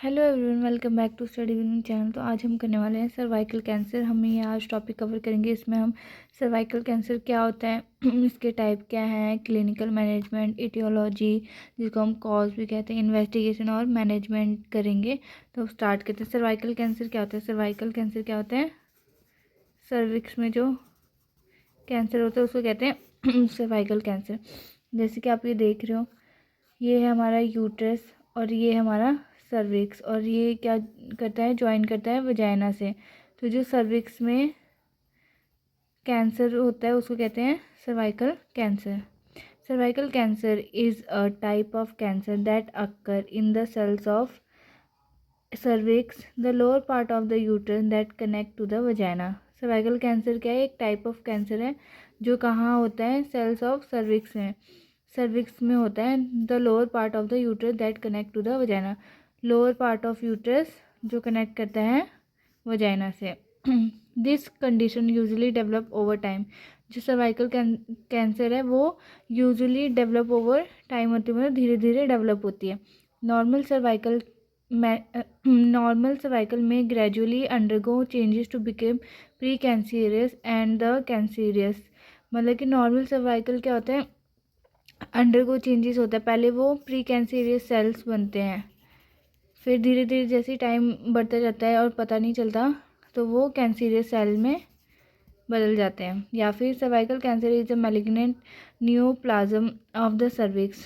Hello everyone, welcome back to study with channel. तो आज हम करने वाले हैं सर्वाइकल कैंसर। हम ये आज टॉपिक कवर करेंगे। इसमें हम सर्वाइकल कैंसर क्या होता है, इसके टाइप क्या हैं, क्लिनिकल मैनेजमेंट, इटियोलॉजी जिसको हम कॉज भी कहते हैं, इन्वेस्टिगेशन और मैनेजमेंट करेंगे। तो स्टार्ट करते हैं। सर्वाइकल कैंसर क्या होता है? सर्वाइकल कैंसर क्या होता है? सर्विक्स में जो कैंसर होता है उसको कहते हैं सर्वाइकल कैंसर। जैसे कि आप ये देख रहे हो, ये है हमारा यूट्रस और ये हमारा सर्विक्स, और ये क्या करता है, ज्वाइन करता है वजाइना से। तो जो सर्विक्स में कैंसर होता है उसको कहते हैं cervical cancer. Cervical cancer is a type of cancer that occur in the cells of cervix, the lower part of the uterus that connect to the vagina. Cervical cancer क्या है? एक type of cancer है जो कहाँ होता है? Cells of cervix में, cervix में होता है। The lower part of the uterus that connect to the vagina, lower part of uterus जो कनेक्ट करता है वजाइना से। This condition usually develop over time. जो सर्वाइकल कैंसर है वो यूजुअली डेवलप ओवर टाइम होती है, मतलब धीरे धीरे डेवलप होती है। नॉर्मल सर्वाइकल में gradually undergo changes to became pre cancerous and the cancerous. मतलब कि नॉर्मल सर्वाइकल क्या होता है? अंडरगो चेंजेस होता है। पहले वो प्री कैंसीरियस सेल्स बनते हैं, फिर धीरे धीरे जैसे टाइम बढ़ता जाता है और पता नहीं चलता तो वो कैंसीरियस सेल में बदल जाते हैं। या फिर cervical cancer is a malignant neoplasm of the cervix.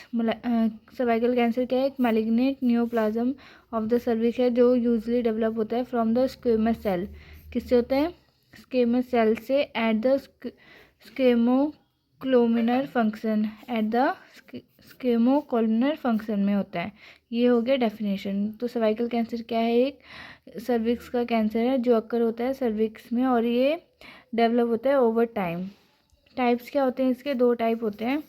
Cervical cancer क्या है? एक malignant neoplasm of the cervix है जो यूजुअली डेवलप होता है फ्रॉम द स्क्वेमस सेल। किससे होता है? स्क्वेमस सेल से at the squamocolumnar function, at the squamocolumnar function में होता है। ये हो गया डेफिनेशन। तो सर्वाइकल कैंसर क्या है? एक सर्विक्स का कैंसर है जो अक्कर होता है सर्विक्स में, और ये डेवलप होता है ओवर टाइम। टाइप्स क्या होते हैं इसके? दो टाइप होते हैं।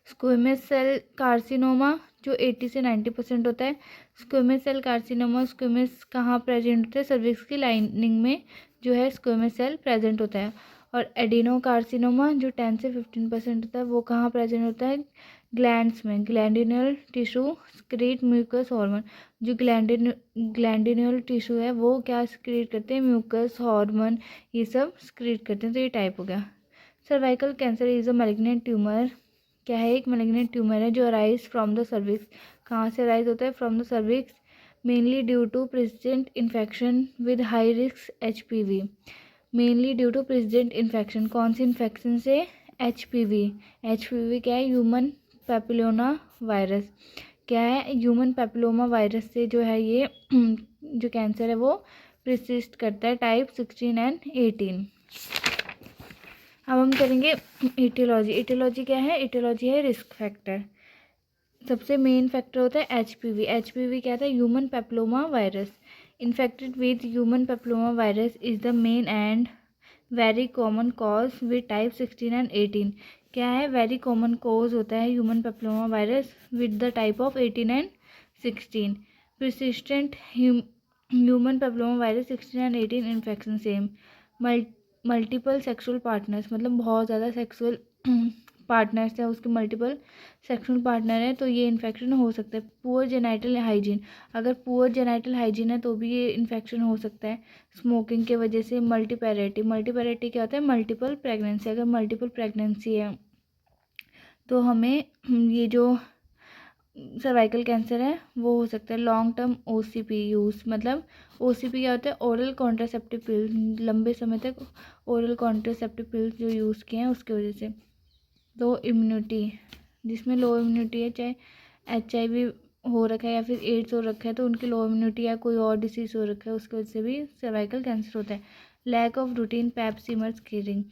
स्क्वेमस सेल कार्सिनोमा जो 80 से 90% होता है। स्क्वेमस सेल कार्सिनोमा, स्क्वेमस कहाँ प्रेजेंट होता है? सर्विक्स की लाइनिंग में जो है स्क्वेमस सेल प्रेजेंट होता है। और एडिनो कार्सिनोमा जो 10 से 15% होता है, वो कहाँ प्रेजेंट होता है? ग्लैंड्स में, ग्लैंडिनल टिश्यू स्क्रीट म्यूकस हार्मोन। जो ग्लैंडिनल टिश्यू है वो क्या स्क्रीट करते हैं? म्यूकस हार्मोन, ये सब स्क्रीट करते हैं। तो ये टाइप हो गया। Cervical cancer is a malignant tumour. क्या है? एक मैलिग्नेंट ट्यूमर है जो अराइज फ्रॉम द सर्विक्स। कहाँ से अराइज होता है? From the cervix, mainly due to president infection with high risk HPV। Mainly due to president infection, कौन सी इन्फेक्शन से? HPV। HPV क्या है? Human papilloma virus. क्या है? ह्यूमन पैपिलोमा वायरस से जो है ये जो कैंसर है वो प्रिसिस्ट करता है, टाइप 16 एंड 18। अब हम करेंगे इटियोलॉजी। इटियोलॉजी क्या है? इटियोलॉजी है रिस्क फैक्टर। सबसे मेन फैक्टर होता है HPV। HPV क्या था? Human papilloma virus. Infected with human papilloma virus is the main and very common cause with type 16 and 18। क्या है? वेरी कॉमन कॉज होता है human papilloma virus with the type of 18 and 16। persistent human papilloma virus 16 and 18 infection same. Multiple sexual partners, मतलब बहुत ज़्यादा sexual partners हैं, उसके multiple sexual partner है तो ये इन्फेक्शन हो सकता है। पुअर जेनाइटल हाइजीन, अगर पुअर जेनाइटल हाइजीन है तो भी ये इन्फेक्शन हो सकता है स्मोकिंग के वजह से। मल्टीपैरिटी, मल्टीपैरिटी क्या होता है? Multiple pregnancy. अगर मल्टीपल प्रेगनेंसी है तो हमें ये जो सर्वाइकल कैंसर है वो हो सकता है। लॉन्ग टर्म OCP यूज़, मतलब OCP क्या होता है? ओरल कॉन्ट्रासेप्टिव पिल्स, लंबे समय तक ओरल कॉन्ट्रासेप्टिव पिल्स जो यूज़ किए हैं उसकी वजह से। लो इम्यूनिटी, जिसमें लो इम्यूनिटी है, चाहे HIV हो रखा है या फिर एड्स हो रखा है तो उनकी लो इम्यूनिटी या कोई और डिसीज़ हो रखा है उसकी वजह से भी सर्वाइकल कैंसर होता है। Lack of routine pap smear screening,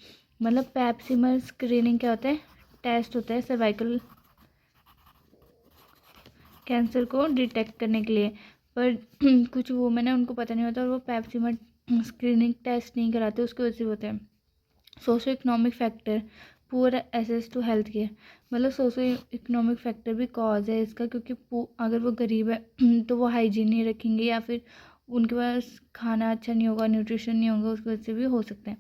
मतलब पैप सीमर स्क्रीनिंग क्या होता है? टेस्ट होता है सर्वाइकल कैंसर को डिटेक्ट करने के लिए, पर कुछ वुमेन है उनको पता नहीं होता और वो पैप सीमर स्क्रीनिंग टेस्ट नहीं कराते, उसकी वजह से होता है। Socio economic factor, poor access to health care, मतलब सोशो इकोनॉमिक फैक्टर भी कॉज है इसका, क्योंकि अगर वो गरीब है तो वो हाइजीन नहीं रखेंगे या फिर उनके पास खाना अच्छा नहीं होगा, न्यूट्रिशन नहीं होगा, उसकी वजह से भी हो सकता है।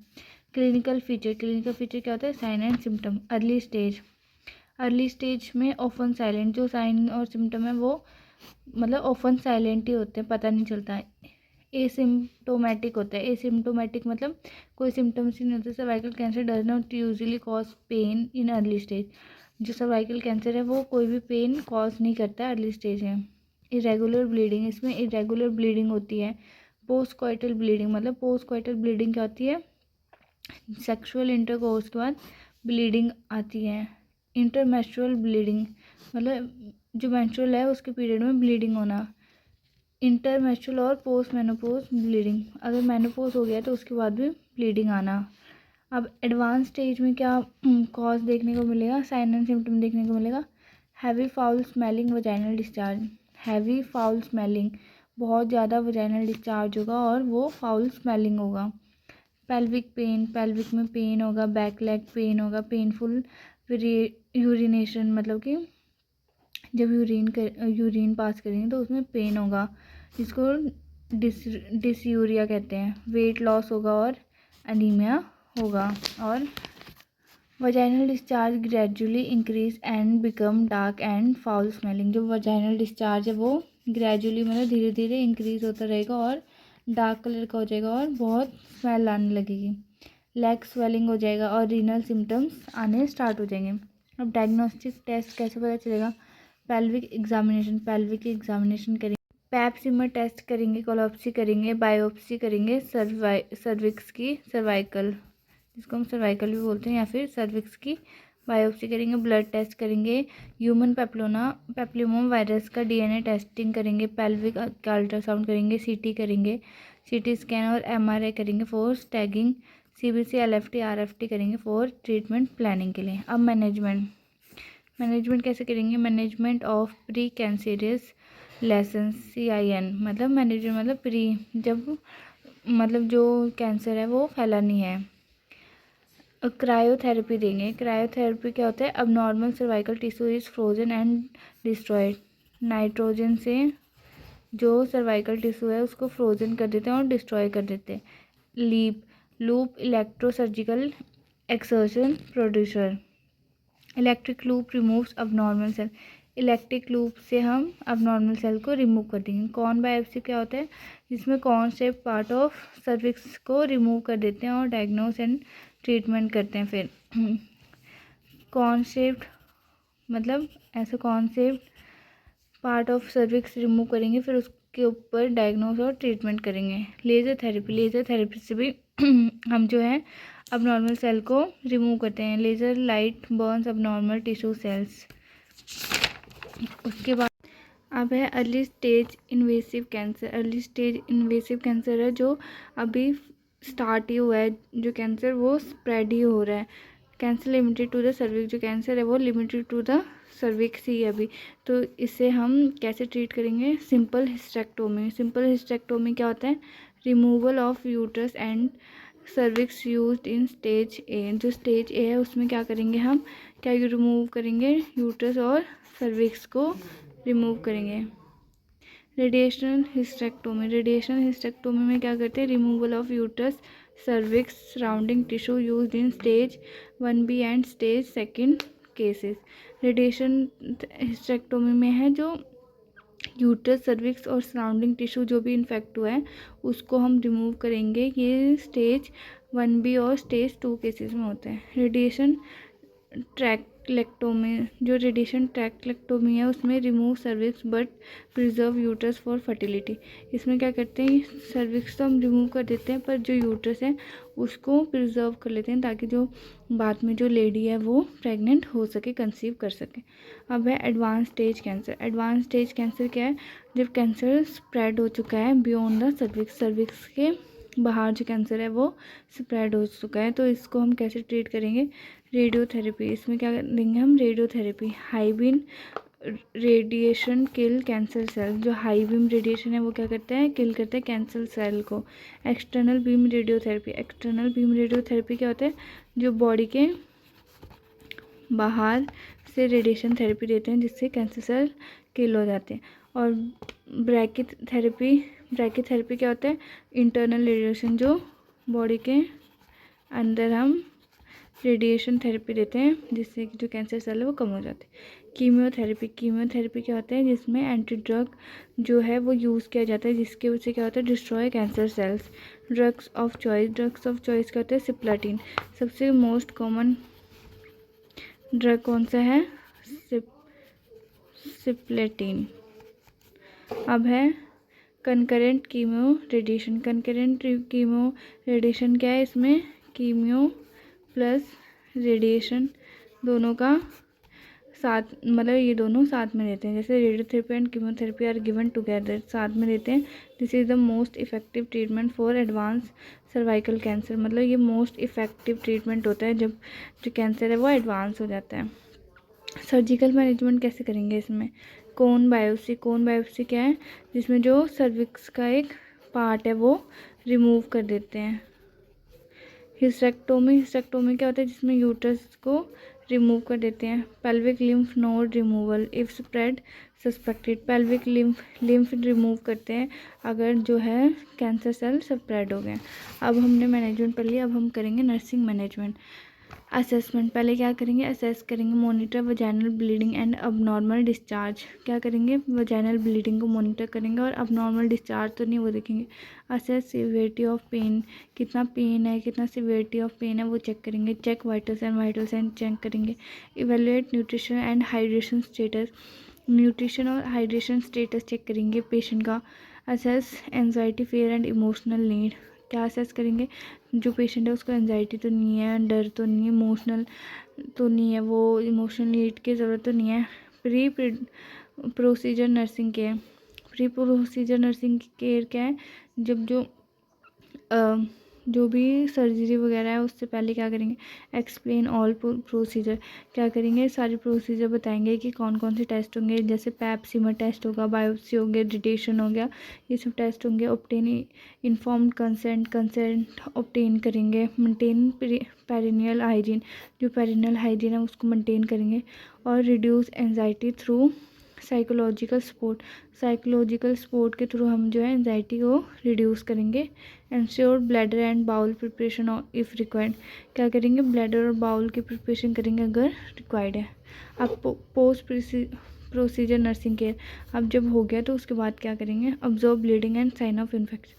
क्लिनिकल फीचर, क्लिनिकल फीचर क्या होता है? Sign and symptom. Early stage में ऑफन साइलेंट, जो साइन और सिम्टम है वो मतलब ऑफन साइलेंट ही होते हैं, पता नहीं चलता है। एसिम्टोमेटिक होता है। एसिम्टोमेटिक मतलब कोई सिम्टम्स ही नहीं होते। Cervical cancer does not usually cause pain in early stage. जो सर्वाइकल कैंसर है वो कोई भी पेन कॉज नहीं करता अर्ली स्टेज में। इरेगुलर ब्लीडिंग, इसमें इरेगुलर ब्लीडिंग होती है। पोस्ट कॉइटल ब्लीडिंग मतलब पोस्ट कॉइटल ब्लीडिंग क्या होती है, सेक्सुअल इंटरकोर्स के बाद ब्लीडिंग आती है। इंटरमेंस्ट्रुअल ब्लीडिंग मतलब जो मेंस्ट्रुअल है उसके पीरियड में ब्लीडिंग होना। इंटरमेंस्ट्रुअल और पोस्ट मेनोपॉज ब्लीडिंग, अगर मेनोपॉज हो गया तो उसके बाद भी ब्लीडिंग आना। अब एडवांस स्टेज में क्या कॉज देखने को मिलेगा, साइन एंड सिम्टम देखने को मिलेगा। Heavy foul smelling vaginal discharge, heavy foul smelling बहुत ज़्यादा वजाइनल डिस्चार्ज होगा और वो फाउल स्मेलिंग होगा। पेल्विक पेन, पेल्विक में पेन होगा। बैक लेग पेन होगा। पेनफुल यूरिनेशन मतलब कि जब यूरिन पास करेंगे तो उसमें पेन होगा, जिसको डिसयूरिया कहते हैं। वेट लॉस होगा और एनीमिया होगा। और vaginal discharge gradually increase and become dark and foul smelling, जो वजाइनल डिस्चार्ज है वो ग्रेजुअली मतलब धीरे धीरे इंक्रीज होता रहेगा और डार्क कलर का हो जाएगा और बहुत स्मेल आने लगेगी। लेग स्वेलिंग हो जाएगा और रीनल सिम्टम्स आने स्टार्ट हो जाएंगे। अब डायग्नोस्टिक टेस्ट कैसे पता चलेगा, पेल्विक एग्जामिनेशन, पेल्विक की एग्जामिनेशन करेंगे, पैप सिमर टेस्ट करेंगे, कोलॉप्सी करेंगे, बायोप्सी करेंगे, सर्विक्स की सर्वाइकल, जिसको हम सर्वाइकल भी बोलते हैं, या फिर सर्विक्स की बायोप्सी करेंगे, ब्लड टेस्ट करेंगे, ह्यूमन पेप्लिमोम वायरस का डीएनए टेस्टिंग करेंगे, पेल्विक का अल्ट्रासाउंड करेंगे, सीटी करेंगे, सीटी स्कैन और एमआरआई करेंगे फॉर स्टैगिंग, सीबीसी एलएफटी आरएफटी करेंगे फॉर ट्रीटमेंट प्लानिंग के लिए। अब मैनेजमेंट कैसे करेंगे, management of pre cancerous lesson, CIN मतलब मैनेजमेंट मतलब प्री, जब मतलब जो कैंसर है वो फैला नहीं है। क्रायोथेरेपी देंगे। क्रायोथेरेपी क्या होता है, अब normal cervical tissue is frozen and destroyed, nitrogen से जो सर्वाइकल टिश्यू है उसको फ्रोजन कर देते हैं और डिस्ट्रॉय कर देते हैं। Loop electrosurgical excision producer, electric loop removes abnormal cell, electric loop से हम अबनॉर्मल सेल को रिमूव कर देंगे। कॉर्न बायोप्सी क्या होता है, जिसमें corn shape part of cervix को रिमूव कर देते हैं और डायग्नोस एंड ट्रीटमेंट करते हैं। फिर कॉर्न शेप्ड मतलब ऐसे corn shaped part of cervix remove करेंगे, फिर उसके ऊपर डायग्नोस और ट्रीटमेंट करेंगे। लेज़र थेरेपी से भी हम जो है अबनॉर्मल सेल को रिमूव करते हैं। Laser light Burns abnormal tissue cells. उसके बाद अब है early stage invasive cancer. Early stage invasive cancer है जो अभी स्टार्ट ही हुआ है, जो कैंसर वो स्प्रेड ही हो रहा है। Cancer limited to the cervix, जो कैंसर है वो लिमिटेड टू द सर्विक्स ही है अभी। तो इसे हम कैसे ट्रीट करेंगे, सिंपल हिस्टेक्टोमी। सिंपल हिस्टेक्टोमी क्या होता है, removal of uterus and cervix used in stage A. जो स्टेज ए है उसमें क्या करेंगे हम, क्या रिमूव करेंगे, यूट्रस और सर्विक्स को रिमूव करेंगे। रेडिएशन हिस्टेक्टोमी में क्या करते हैं, removal of uterus cervix surrounding tissue used in stage 1B and stage 2 cases. Radiation hysterectomy में है जो यूट्रस सर्विक्स और सराउंडिंग टिश्यू जो भी इन्फेक्ट हुआ है उसको हम रिमूव करेंगे। ये स्टेज 1B और स्टेज 2 केसेस में होता है। रेडिएशन ट्रैक्लेक्टोमी, जो रेडिएशन ट्रैक्लेक्टोमी है उसमें remove cervix but preserve uterus for fertility. इसमें क्या करते हैं, सर्विक्स तो हम रिमूव कर देते हैं पर जो यूट्रस है उसको प्रिजर्व कर लेते हैं ताकि जो बाद में जो लेडी है वो प्रेग्नेंट हो सके, कंसीव कर सके। अब है advance stage cancer. Advance stage cancer क्या है, जब कैंसर स्प्रेड हो चुका है बियॉन्ड द सर्विक्स, सर्विक्स के बाहर जो कैंसर है वो स्प्रेड हो चुका है। तो इसको हम कैसे ट्रीट करेंगे, रेडियोथेरेपी। इसमें क्या देंगे हम, रेडियोथेरेपी। हाई बीम रेडिएशन किल कैंसर सेल, जो हाई बीम रेडिएशन है वो क्या करता है, किल करता है कैंसर सेल को। External beam radiotherapy, external beam radiotherapy क्या होता है, जो बॉडी के बाहर से रेडिएशन थेरेपी देते हैं जिससे कैंसर सेल किल हो जाते हैं। और ब्रैकीथेरेपी क्या होता है, इंटरनल रेडिएशन, जो बॉडी के अंदर हम रेडिएशन थेरेपी देते हैं जिससे कि जो कैंसर सेल है वो कम हो जाते हैं। कीमोथेरेपी क्या होता है, जिसमें एंटी ड्रग जो है वो यूज़ किया जाता है, जिसके वजह से क्या होता है, destroy cancer cells. Drugs of choice क्या होता है, सिप्लाटिन। सबसे मोस्ट कॉमन ड्रग कौन सा है, सिप्लेटिन। अब है concurrent chemo radiation. Chemo radiation क्या है, इसमें कीमो प्लस रेडिएशन दोनों का साथ, मतलब ये दोनों साथ में देते हैं। जैसे radiotherapy and chemotherapy are given together, साथ में देते हैं। This is the most effective treatment for advance cervical cancer. मतलब ये मोस्ट इफेक्टिव ट्रीटमेंट होता है जब जो कैंसर है वो एडवांस हो जाता है। सर्जिकल मैनेजमेंट कैसे करेंगे इसमें, कोन बायोप्सी क्या है, जिसमें जो सर्विक्स का एक पार्ट है वो रिमूव कर देते हैं। हिस्टेक्टोमी क्या होता है, जिसमें यूट्रस को रिमूव कर देते हैं। Pelvic lymph node removal if spread suspected. Pelvic lymph remove करते हैं अगर जो है कैंसर सेल स्प्रेड हो गए। अब हमने मैनेजमेंट पढ़ लिया, अब हम करेंगे नर्सिंग मैनेजमेंट। असेसमेंट पहले क्या करेंगे, असेस करेंगे, monitor vaginal bleeding and abnormal discharge. क्या करेंगे, वजाइनल ब्लीडिंग को मॉनिटर करेंगे और अबनॉर्मल डिस्चार्ज तो नहीं वो देखेंगे। असेस सीवियरिटी ऑफ पेन, कितना पेन है, कितना सीवियरिटी ऑफ पेन है वो चेक करेंगे। चेक वाइटल साइन चेक करेंगे। Evaluate nutrition and hydration status, nutrition और हाइड्रेशन स्टेटस चेक करेंगे पेशेंट का। Assess anxiety fear and emotional need, क्या असेस करेंगे, जो पेशेंट है उसको एंजाइटी तो नहीं है, डर तो नहीं है, इमोशनल तो नहीं है, वो इमोशनल नीड की ज़रूरत तो नहीं है। प्री प्रोसीजर नर्सिंग केयर क्या है, जब जो भी सर्जरी वगैरह है उससे पहले क्या करेंगे, एक्सप्लेन ऑल प्रोसीजर, क्या करेंगे, सारी प्रोसीजर बताएंगे कि कौन कौन से टेस्ट होंगे। जैसे पैप सीमर टेस्ट होगा, बायोप्सी हो गया, रेडिएशन हो गया, ये सब टेस्ट होंगे। ऑब्टेन इन्फॉर्म्ड कंसेंट ऑब्टेन करेंगे। मेंटेन पेरिनियल हाइजीन, जो पेरिनियल हाइजीन है उसको मेंटेन करेंगे। और reduce anxiety through psychological support के थ्रू हम जो है एंजाइटी को रिड्यूस करेंगे। Ensure bladder and bowel preparation if required, क्या करेंगे, ब्लैडर और बाउल की प्रिपरेशन करेंगे अगर रिक्वायर्ड है। अब पोस्ट प्रोसीजर नर्सिंग केयर, अब जब हो गया तो उसके बाद क्या करेंगे, observe bleeding and sign of infection,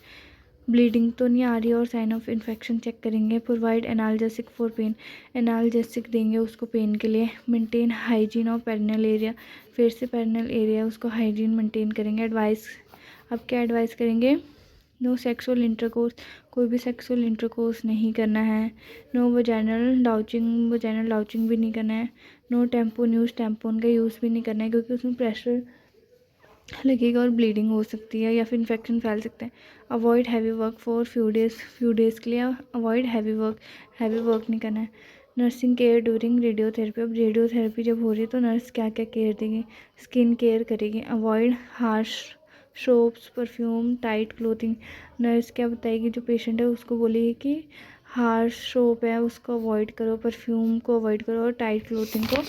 bleeding तो नहीं आ रही है और साइन ऑफ इन्फेक्शन चेक करेंगे। Provide analgesic for pain, analgesic देंगे उसको पेन के लिए। Maintain hygiene of perineal area, फिर से पेरिनियल एरिया उसको हाइजीन मेंटेन करेंगे। एडवाइस, अब क्या एडवाइस करेंगे, नो सेक्सुअल इंटरकोर्स, कोई भी सेक्सुअल इंटरकोर्स नहीं करना है। नो वजाइनल डाउचिंग भी नहीं करना है। नो टैम्पून का यूज़ भी नहीं करना है, क्योंकि उसमें प्रेशर लगेगा और ब्लीडिंग हो सकती है या फिर इन्फेक्शन फैल सकता है। Avoid heavy work for few days के लिए अवॉइड हैवी वर्क नहीं करना है। नर्सिंग केयर ड्यूरिंग रेडियोथेरेपी, अब रेडियोथेरेपी जब हो रही है तो नर्स क्या क्या केयर देंगे, स्किन केयर करेगी। Avoid harsh soaps, perfume, tight clothing, nurse क्या बताएगी, जो पेशेंट है उसको बोलेगी कि हार्श सोप है उसको अवॉइड करो, परफ्यूम को अवॉइड करो और टाइट क्लोथिंग को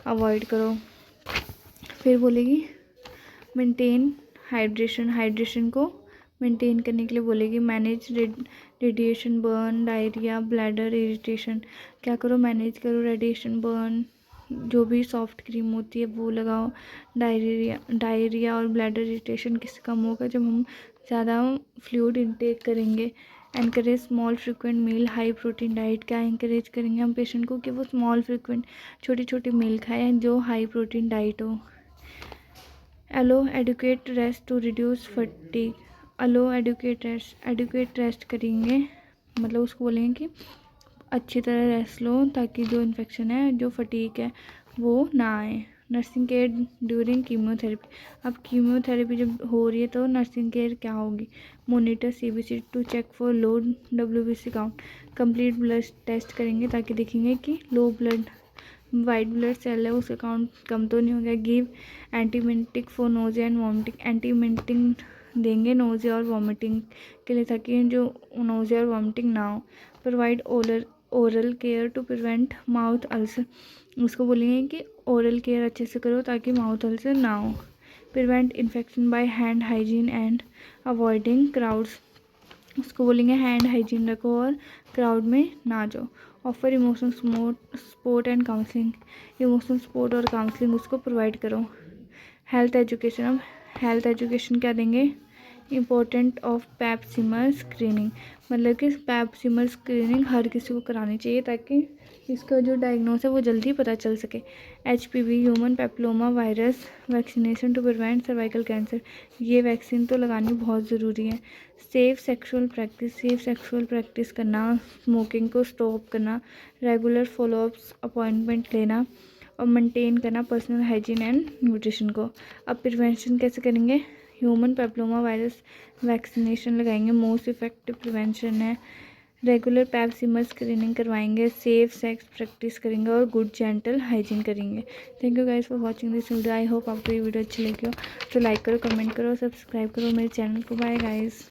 अवॉइड करो। फिर बोलेगी मेंटेन हाइड्रेशन को मेंटेन करने के लिए बोलेगी। Manage radiation burn, diarrhoea, bladder irritation, क्या करो, मैनेज करो रेडिएशन बर्न, जो भी सॉफ्ट क्रीम होती है वो लगाओ। डायरिया और ब्लैडर इरिटेशन किससे कम होगा, जब हम ज़्यादा फ्लूइड इनटेक करेंगे। एनकरेज स्मॉल फ्रिक्वेंट मील, हाई प्रोटीन डाइट, क्या इंकरेज करेंगे हम पेशेंट को कि वो स्मॉल फ्रिक्वेंट छोटी छोटी मील खाएँ जो हाई प्रोटीन डाइट हो। Allow adequate rest to reduce fatigue, adequate rest करेंगे, मतलब उसको बोलेंगे कि अच्छी तरह रेस्ट लो ताकि जो इन्फेक्शन है, जो फटीग है वो ना आए। नर्सिंग केयर ड्यूरिंग कीमोथेरेपी, अब कीमोथेरेपी जब हो रही है तो नर्सिंग केयर क्या होगी, monitor CBC to check for low WBC count, complete blood test करेंगे ताकि देखेंगे कि low blood white blood cell है उसका काउंट कम तो नहीं हो गया। Give antiemetic for nausea and vomiting, antiemetic देंगे नोजिया और वॉमिटिंग के लिए ताकि जो नोजिया और वॉमिटिंग ना हो। Provide oral care to prevent mouth ulcer, उसको बोलेंगे कि ओरल केयर अच्छे से करो ताकि माउथ अल्सर ना हो। Prevent infection by hand hygiene and avoiding crowds, उसको बोलेंगे हैंड हाइजीन रखो और क्राउड में ना जाओ। Offer emotional support and counselling, emotional support और काउंसलिंग उसको प्रोवाइड करो। हेल्थ एजुकेशन, अब हेल्थ एजुकेशन क्या देंगे, important of pap smear screening, मतलब कि पैप सिमर स्क्रीनिंग हर किसी को करानी चाहिए ताकि इसका जो डायग्नोस है वो जल्दी पता चल सके। HPV human papilloma virus vaccination to prevent cervical cancer, ये वैक्सीन तो लगानी बहुत ज़रूरी है। सेफ़ सेक्सुअल प्रैक्टिस करना, स्मोकिंग को स्टॉप करना, रेगुलर फॉलोअप्स अपॉइंटमेंट लेना और मेंटेन करना पर्सनल हाइजीन एंड न्यूट्रिशन को। अब प्रिवेंशन कैसे करेंगे, ह्यूमन पेप्लोमा वायरस वैक्सीनेशन लगाएंगे, मोस्ट इफेक्टिव प्रिवेंशन है। रेगुलर पैप सिमर स्क्रीनिंग करवाएंगे, सेफ सेक्स प्रैक्टिस करेंगे और गुड जेंटल हाइजीन करेंगे। Thank you guys for watching this video. I hope आपको ये वीडियो अच्छी लगी हो तो लाइक करो, कमेंट करो, सब्सक्राइब करो मेरे चैनल को। Bye guys.